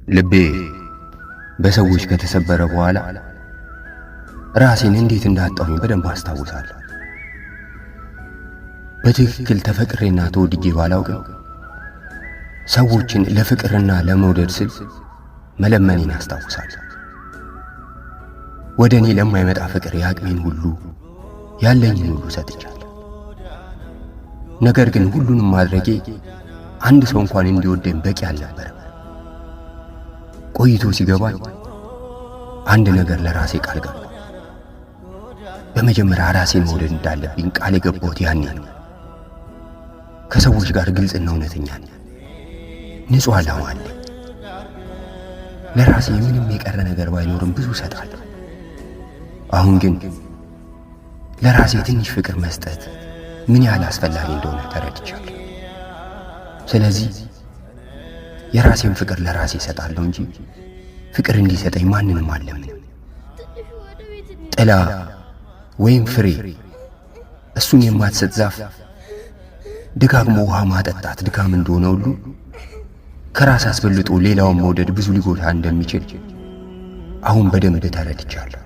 ልቤ በሰዎች ከተሰበረ በኋላ ራሴን እንዴት እንዳጣሁኝ በደንብ አስታውሳለሁ። በትክክል ተፈቅሬና ተወድጄ ባላውቅም ሰዎችን ለፍቅርና ለመውደድ ስል መለመኔን አስታውሳለሁ። ወደ እኔ ለማይመጣ ፍቅር ያቅሜን ሁሉ ያለኝን ሁሉ ሰጥቻለሁ። ነገር ግን ሁሉንም ማድረጌ አንድ ሰው እንኳን እንዲወደኝ በቂ አልነበረም። ቆይቶ ሲገባኝ አንድ ነገር ለራሴ ቃል ገባሁ። በመጀመሪያ ራሴን መውደድ እንዳለብኝ ቃል የገባሁት ያኔ ነው። ከሰዎች ጋር ግልጽና እውነተኛ ነኝ። ንጹህ ዓላማ አለኝ። ለራሴ ምንም የቀረ ነገር ባይኖርም ብዙ እሰጣለሁ። አሁን ግን ለራሴ ትንሽ ፍቅር መስጠት ምን ያህል አስፈላጊ እንደሆነ ተረድቻለሁ። ስለዚህ የራሴን ፍቅር ለራሴ እሰጣለሁ እንጂ ፍቅር እንዲሰጠኝ ማንንም አልለምንም። ጥላ ወይም ፍሬ እሱን የማትሰጥ ዛፍ ደጋግሞ ውሃ ማጠጣት ድካም እንደሆነ ሁሉ ከራስ አስበልጦ ሌላውን መውደድ ብዙ ሊጎዳ እንደሚችል አሁን በደንብ ተረድቻለሁ።